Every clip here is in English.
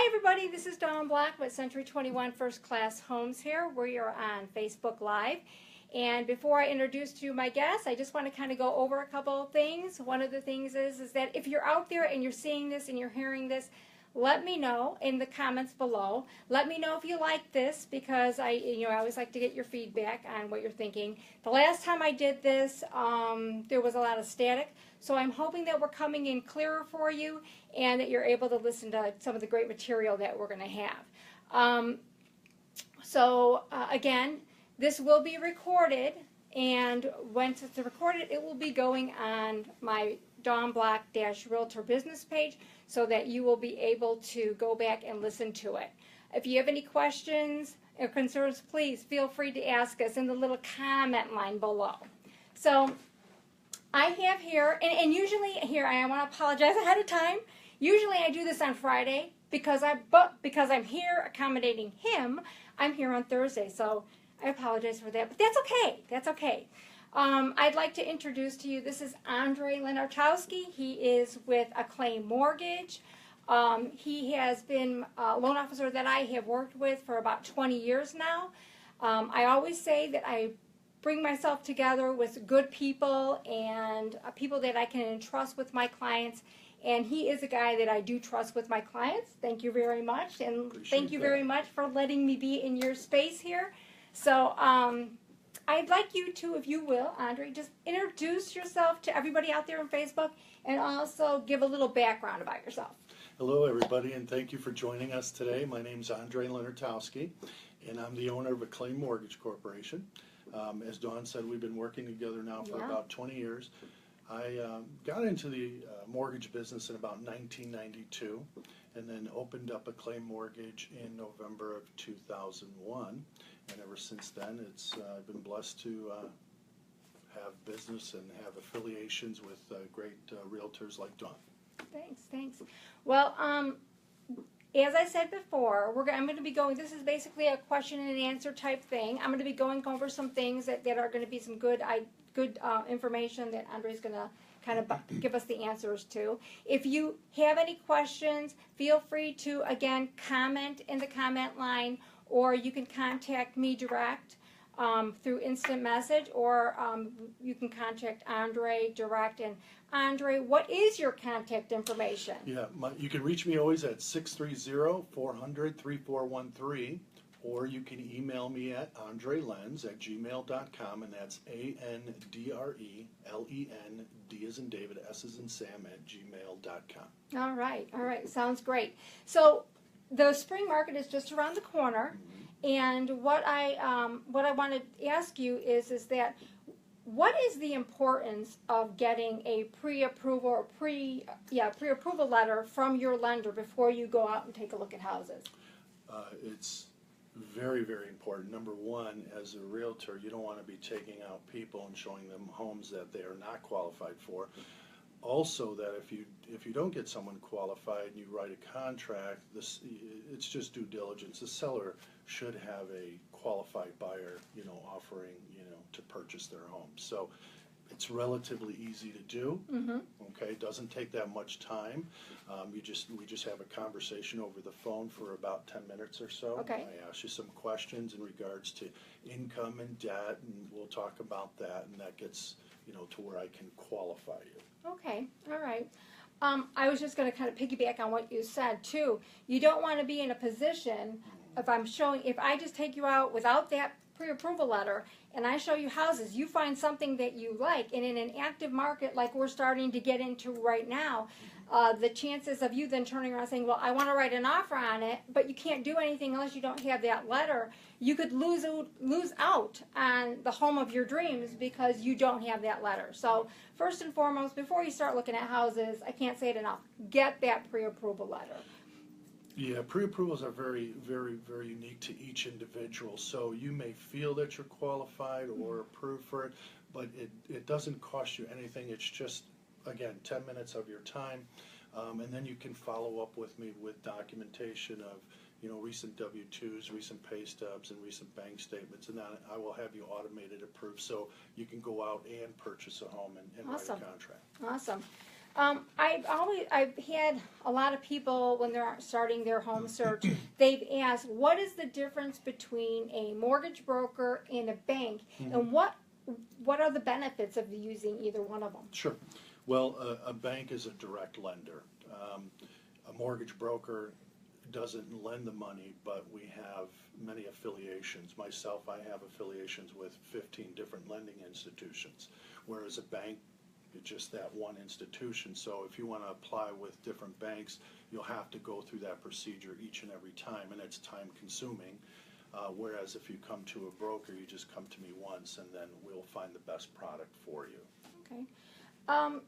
Hi everybody, this is Dawn Black with Century 21 First Class Homes here. We are on Facebook Live. And before I introduce to you my guests, I just want to kind of go over a couple of things. One of the things is that if you're out there and you're seeing this and you're hearing this, let me know in the comments below. Let me know if you like this, because I always like to get your feedback on what you're thinking. The last time I did this, there was a lot of static, so I'm hoping that we're coming in clearer for you and that you're able to listen to some of the great material that we're going to have. Again, this will be recorded, and once it's recorded, it will be going on my Dawn Black-Realtor business page, so that you will be able to go back and listen to it. If you have any questions or concerns, please feel free to ask us in the little comment line below. So I have here, and usually here, I want to apologize ahead of time. Usually I do this on Friday because I'm here accommodating him. I'm here on Thursday, so I apologize for that, but that's okay. That's okay. I'd like to introduce to you, this is Andre Lenartowski. He is with Acclaim Mortgage. He has been a loan officer that I have worked with for about 20 years now. I always say that I bring myself together with good people and people that I can entrust with my clients. And he is a guy that I do trust with my clients. Thank you very much. And thank you very much for letting me be in your space here. So I'd like you to, if you will, Andre, just introduce yourself to everybody out there on Facebook and also give a little background about yourself. Hello, everybody, and thank you for joining us today. My name is Andre Lenartowski, and I'm the owner of Acclaim Mortgage Corporation. As Dawn said, we've been working together now for about 20 years. I got into the mortgage business in about 1992, and then opened up Acclaim Mortgage in November of 2001. And ever since then, I've been blessed to have business and have affiliations with great realtors like Dawn. Thanks. Well, as I said before, I'm going to be going, this is basically a question and answer type thing. I'm going to be going over some things that are going to be some good information that Andre's going to kind of give us the answers to. If you have any questions, feel free to, again, comment in the comment line, or you can contact me direct through instant message, or you can contact Andre direct. And Andre, what is your contact information? Yeah, you can reach me always at 630-400-3413, or you can email me at andrelens@gmail.com, and that's ANDRELEN, D as in David, S as in Sam, @gmail.com. All right, sounds great. So the spring market is just around the corner, and what I want to ask you is that what is the importance of getting a pre-approval or pre-approval letter from your lender before you go out and take a look at houses? It's very, very important. Number one, as a realtor, you don't want to be taking out people and showing them homes that they are not qualified for. Also, that if you don't get someone qualified and you write a contract, it's just due diligence. The seller should have a qualified buyer, offering, to purchase their home. So it's relatively easy to do. Okay, it doesn't take that much time. We just have a conversation over the phone for about 10 minutes or so. Okay. I ask you some questions in regards to income and debt, and we'll talk about that, and that gets to where I can qualify you. Okay, all right. I was just going to kind of piggyback on what you said too. You don't want to be in a position if I just take you out without that pre-approval letter and I show you houses, you find something that you like, and in an active market like we're starting to get into right now, the chances of you then turning around saying, well, I want to write an offer on it, but you can't do anything unless you don't have that letter, you could lose out on the home of your dreams because you don't have that letter. So first and foremost, before you start looking at houses, I can't say it enough, get that pre-approval letter. Yeah, pre-approvals are very, very, very unique to each individual. So you may feel that you're qualified or approved for it, but it doesn't cost you anything. It's just, again, 10 minutes of your time, and then you can follow up with me with documentation of recent W-2s, recent pay stubs, and recent bank statements, and then I will have you automated approved so you can go out and purchase a home and write a contract. Awesome. I've had a lot of people when they're starting their home search, they've asked, what is the difference between a mortgage broker and a bank, and what are the benefits of using either one of them? Sure. Well, a bank is a direct lender. A mortgage broker doesn't lend the money, but we have many affiliations. Myself, I have affiliations with 15 different lending institutions, whereas a bank is just that one institution. So if you want to apply with different banks, you'll have to go through that procedure each and every time, and it's time consuming. Whereas if you come to a broker, you just come to me once, and then we'll find the best product for you. Okay.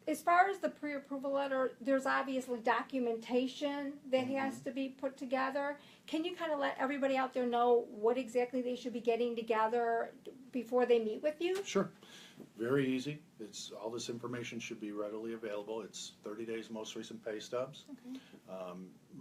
As far as the pre-approval letter, there's obviously documentation that has to be put together. Can you kind of let everybody out there know what exactly they should be getting together before they meet with you? Sure. Very easy. It's all this information should be readily available. It's 30 days most recent pay stubs, Okay.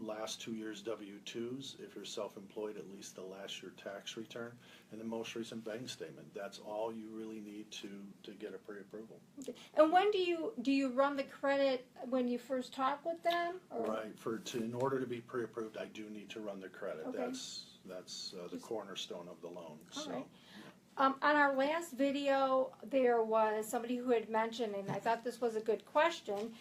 last 2 years W-2s, if you're self-employed, at least the last year tax return, and the most recent bank statement. That's all you really need to get a pre-approval. Okay. And when do you run the credit when you first talk with them? Or? Right. In order to be pre-approved, I do need to run the credit. Okay. That's the cornerstone of the loan. All So. right. On our last video, there was somebody who had mentioned, and I thought this was a good question,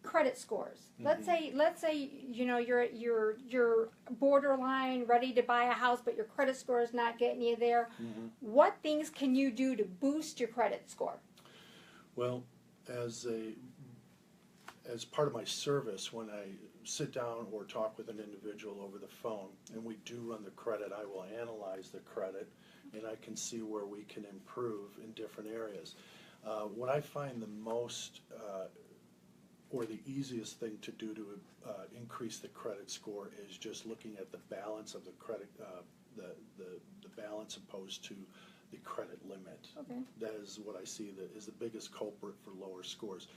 credit scores. Let's say you know you're borderline ready to buy a house, but your credit score is not getting you there. What things can you do to boost your credit score? Well, as part of my service, when I sit down or talk with an individual over the phone, and we do run the credit, I will analyze the credit, and I can see where we can improve in different areas. What I find the most or the easiest thing to do to increase the credit score is just looking at the balance of the credit, the balance opposed to the credit limit. Okay. That is what I see that is the biggest culprit for lower scores.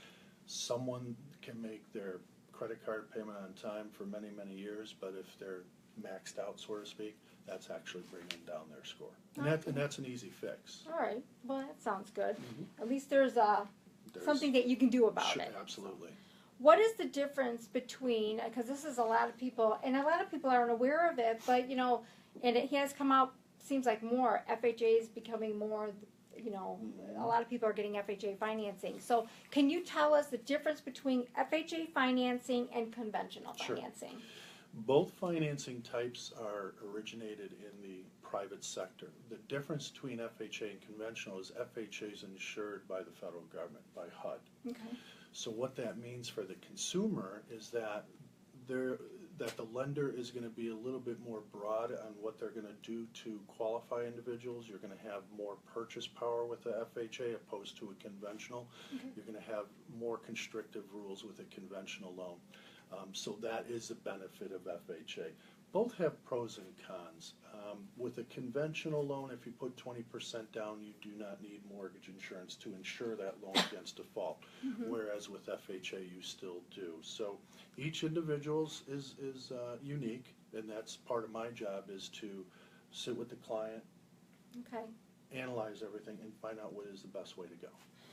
Someone can make their credit card payment on time for many, many years, but if they're maxed out, so to speak, that's actually bringing down their score. And that's an easy fix. All right. Well, that sounds good. At least there's something that you can do about it. Absolutely. What is the difference between, because this is a lot of people, and a lot of people aren't aware of it, but, you know, and it has come out, seems like more, FHA is becoming more, you know, a lot of people are getting FHA financing. So can you tell us the difference between FHA financing and conventional financing? Both financing types are originated in the private sector. The difference between FHA and conventional is FHA is insured by the federal government, by HUD. Okay. So what that means for the consumer is that the lender is going to be a little bit more broad on what they're going to do to qualify individuals. You're going to have more purchase power with the FHA opposed to a conventional. Okay. You're going to have more constrictive rules with a conventional loan. So that is a benefit of FHA. Both have pros and cons. With a conventional loan, if you put 20% down, you do not need mortgage insurance to insure that loan against default, whereas with FHA, you still do. So each individual is unique, and that's part of my job is to sit with the client, Okay. analyze everything, and find out what is the best way to go.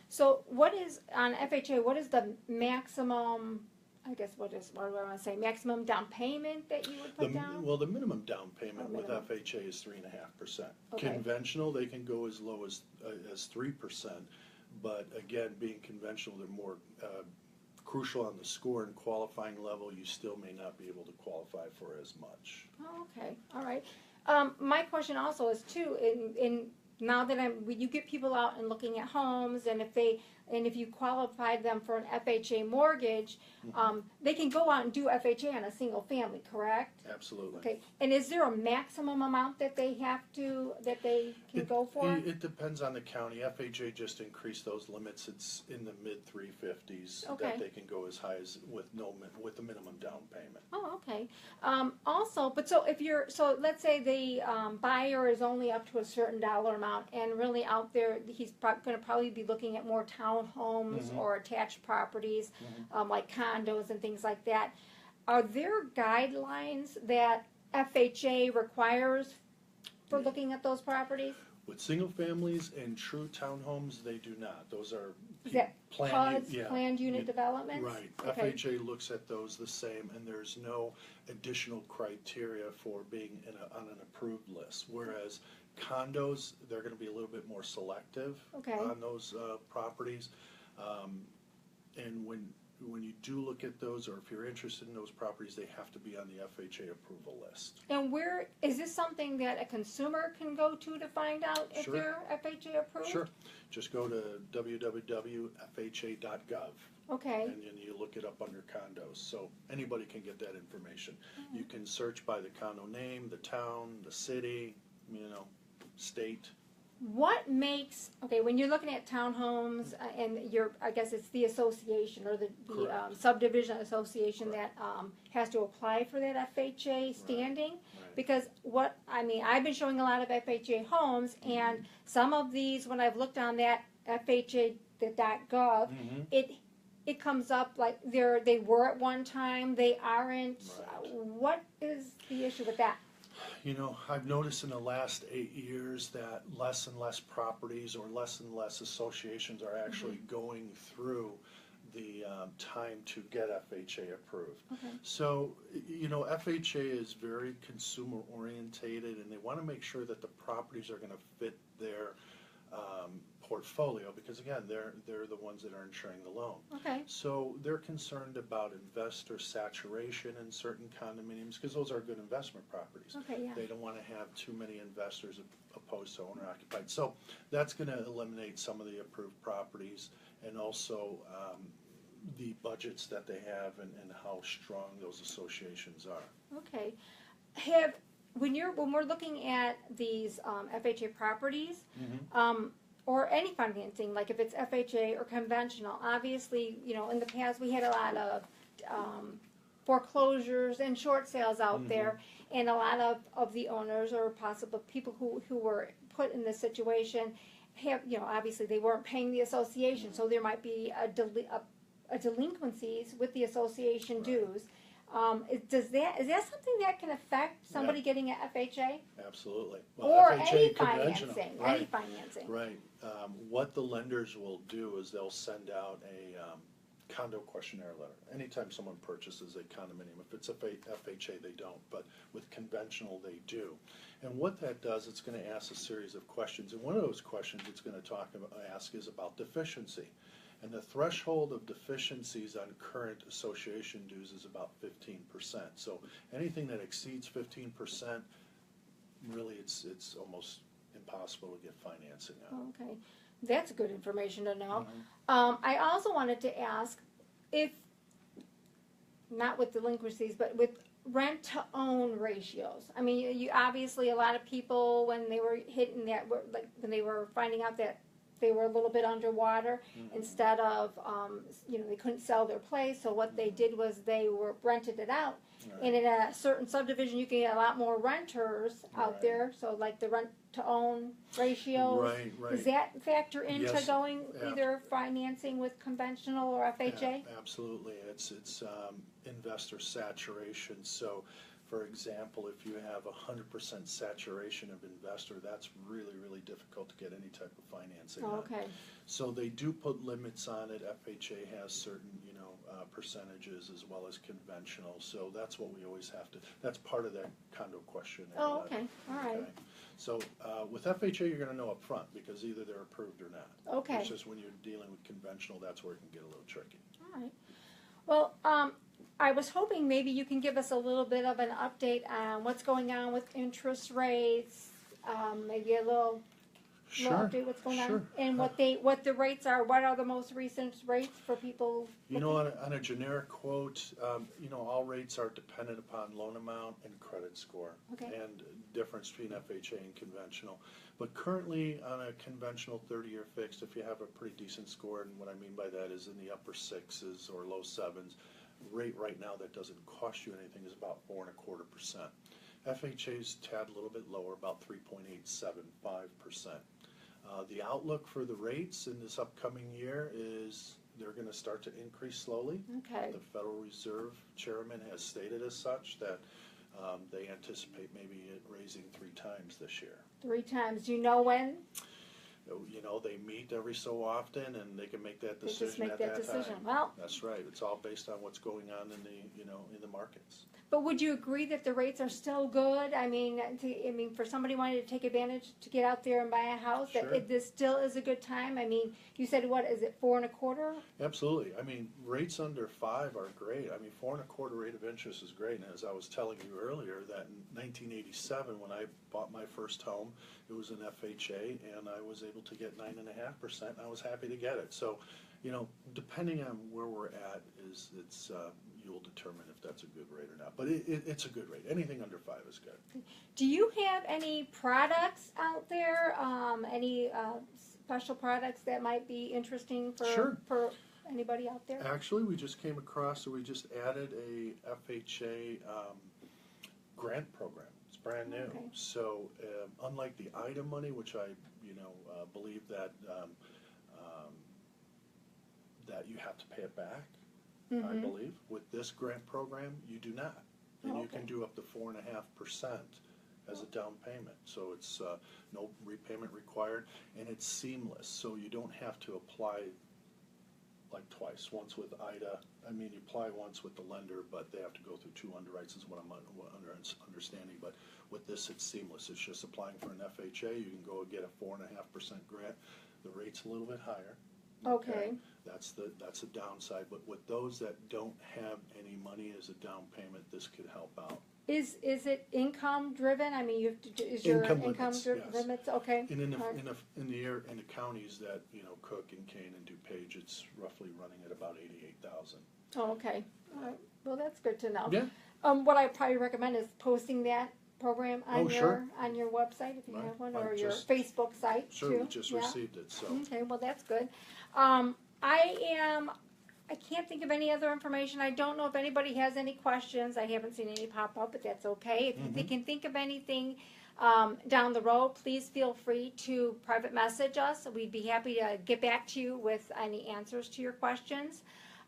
So what is, on FHA, what is the maximum, I guess what do I want to say, maximum down payment that you would put down? Well, the minimum down payment with minimum. FHA is 3.5%. Okay. Conventional, they can go as low as 3%, but again, being conventional, they're more crucial on the score and qualifying level. You still may not be able to qualify for as much. Oh, okay, all right. My question also is too, in now that you get people out and looking at homes, and if you qualify them for an FHA mortgage, they can go out and do FHA on a single family, correct? Absolutely. Okay, and is there a maximum amount that they can go for? It depends on the county. FHA just increased those limits. It's in the mid 350s Okay. that they can go as high as with a minimum down payment. Oh, okay. Also, but so let's say the buyer is only up to a certain dollar amount, and really out there, he's going to probably be looking at more townhomes or attached properties, like condos and things like that. Are there guidelines that FHA requires for looking at those properties? With single families and true townhomes, they do not. Those are Is that PUDs, yeah, planned unit developments? right. Okay. FHA looks at those the same, and there's no additional criteria for being on an approved list. Whereas condos, they're going to be a little bit more selective Okay. on those properties. And when you do look at those, or if you're interested in those properties, they have to be on the FHA approval list. And where, is this something that a consumer can go to find out if Sure. they're FHA approved? Sure. Just go to www.fha.gov. Okay. And then you look it up under condos. So anybody can get that information. You can search by the condo name, the town, the city, state. What makes, okay, when you're looking at townhomes and I guess it's the association or the Correct. subdivision association that has to apply for that FHA standing? Right. Because I've been showing a lot of FHA homes, and some of these, when I've looked on that FHA.gov, it comes up like they were at one time, they aren't. Right. What is the issue with that? I've noticed in the last 8 years that less and less properties or less and less associations are actually going through the time to get FHA approved. Okay. So, FHA is very consumer orientated, and they want to make sure that the properties are going to fit their portfolio, because again, they're the ones that are insuring the loan. Okay. So they're concerned about investor saturation in certain condominiums, because those are good investment properties. Okay, yeah. They don't want to have too many investors opposed to owner occupied. So that's going to eliminate some of the approved properties, and also the budgets that they have and how strong those associations are. Okay. When we're looking at these FHA properties, or any financing, like if it's FHA or conventional, obviously, in the past we had a lot of foreclosures and short sales out there, and a lot of the owners or possible people who were put in this situation have, obviously they weren't paying the association, so there might be a delinquencies with the association dues. Is that something that can affect somebody getting an FHA? Absolutely. Or FHA any conventional. financing, Right. any financing. Right. What the lenders will do is they'll send out a condo questionnaire letter. Anytime someone purchases a condominium, if it's a FHA, they don't, but with conventional, they do. And what that does, it's going to ask a series of questions. And one of those questions it's going to ask is about deficiency. And the threshold of deficiencies on current association dues is about 15%. So anything that exceeds 15%, really it's almost impossible to get financing on. Okay, that's good information to know. I also wanted to ask if, not with delinquencies, but with rent-to-own ratios. I mean, you obviously, a lot of people, when they were hitting that, when they were finding out that they were a little bit underwater, instead of, they couldn't sell their place, so what they did was they rented it out. Right. And in a certain subdivision, you can get a lot more renters out there, so like the rent-to-own ratios. Right. Does that factor into Yes. going either financing with conventional or FHA? Absolutely. It's investor saturation. So, for example, if you have 100% saturation of investor, that's really, really difficult to get any type of financing on. Okay. So they do put limits on it. FHA has certain, percentages as well as conventional. So that's what we always have to. That's part of that condo questionnaire. Oh, okay. All right. Okay. So with FHA, you're going to know up front, because either they're approved or not. Okay. It's just when you're dealing with conventional, that's where it can get a little tricky. All right. Well, I was hoping maybe you can give us a little bit of an update on what's going on with interest rates, maybe a little update what's going on, and what the rates are. What are the most recent rates for people? On a generic quote, all rates are dependent upon loan amount and credit score, and difference between FHA and conventional. But currently, on a conventional 30-year fixed, if you have a pretty decent score, and what I mean by that is in the upper 6s or low 7s, rate right now that doesn't cost you anything is about 4.25%. FHA's tad a little bit lower, about 3.875%. The outlook for the rates in this upcoming year is they're going to start to increase slowly. Okay. The Federal Reserve Chairman has stated as such that They anticipate maybe it raising 3 times this year. 3 times. Do you know when? You know, they meet every so often, and they can make that They decision just make at that that decision. time. Well, That's right. It's all based on what's going on in the markets. but would you agree that the rates are still good? I mean, for somebody wanting to take advantage to get out there and buy a house, Sure. this still is a good time. I mean, you said what is it, 4.25%? Absolutely. I mean, rates under 5 are great. I mean, 4.25% rate of interest is great. And as I was telling you earlier, that in 1987, when I bought my first home, it was an FHA, and I was able to get 9.5%. I was happy to get it. So, you know, depending on where we're at, you'll determine if that's a good rate or not. But it's a good rate. Anything under 5 is good. Do you have any products out there? Any special products that might be interesting Sure. for anybody out there? Actually, we just came across, so we just added a FHA grant program. It's brand new. Okay. So unlike the item money, which I believe that that you have to pay it back, Mm-hmm. I believe. With this grant program, you do not. And you can Okay. do up to 4.5% as a down payment. So it's no repayment required, and it's seamless. So you don't have to apply like twice. Once with IDA. I mean, you apply once with the lender, but they have to go through 2 underwrites is what I'm understanding. But with this, it's seamless. It's just applying for an FHA. You can go and get a 4.5% grant. The rate's a little bit higher. Okay. That's the downside. But with those that don't have any money as a down payment, this could help out. Is it income driven? I mean, you have to. Is your Income income limits, yes. limits okay? And in the All right. in the counties that Cook and Kane and DuPage, it's roughly running at about 88,000. Oh, okay. All right. Well, that's good to know. Yeah. What I probably recommend is posting that program on sure. on your website if you Right. have one, I or your just- Facebook site Sure, too. we just Yeah. received it. So Okay. Well, that's good. I can't think of any other information. I don't know if anybody has any questions. I haven't seen any pop up, but that's okay. If you can think of anything down the road, please feel free to private message us. We'd be happy to get back to you with any answers to your questions.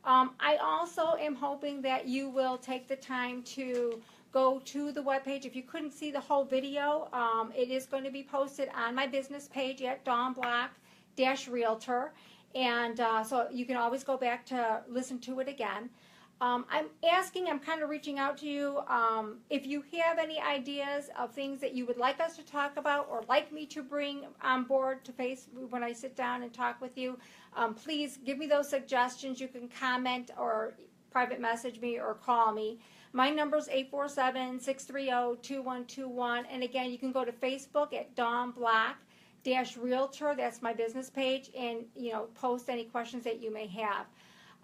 I also am hoping that you will take the time to go to the webpage. If you couldn't see the whole video, it is going to be posted on my business page at Dawn Black-Realtor. And so you can always go back to listen to it again. I'm kind of reaching out to you, if you have any ideas of things that you would like us to talk about or like me to bring on board to face when I sit down and talk with you, please give me those suggestions. You can comment or private message me or call me. My number is 847-630-2121. And again, you can go to Facebook at Dawn Black-Realtor. That's my business page, and post any questions that you may have.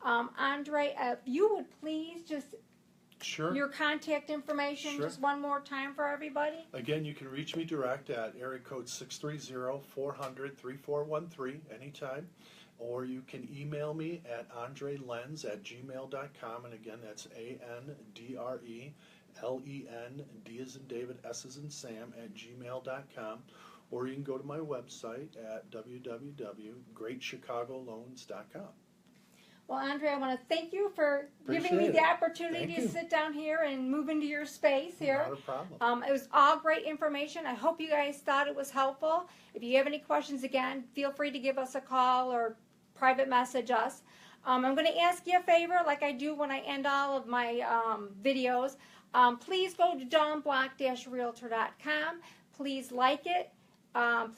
Andre, if you would please just sure. your contact information Sure. just one more time for everybody. Again, you can reach me direct at area code 630-400-3413 anytime, or you can email me at andrelenz@gmail.com, and again, that's ANDRELEN, D as in David, S as in Sam, @gmail.com. Or you can go to my website at www.greatchicagoloans.com. Well, Andre, I want to thank you for giving me Appreciate the it. opportunity Thank to you. sit down here and move into your space here. Not a problem. It was all great information. I hope you guys thought it was helpful. If you have any questions, again, feel free to give us a call or private message us. I'm going to ask you a favor, like I do when I end all of my videos. Please go to dawnblack-realtor.com. Please like it.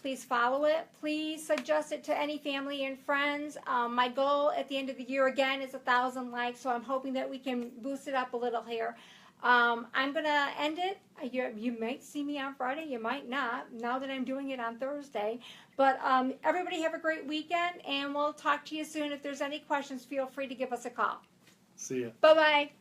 Please follow it. Please suggest it to any family and friends. My goal at the end of the year, again, is 1,000 likes, so I'm hoping that we can boost it up a little here. I'm going to end it. You might see me on Friday. You might not, now that I'm doing it on Thursday. But everybody have a great weekend, and we'll talk to you soon. If there's any questions, feel free to give us a call. See ya. Bye-bye.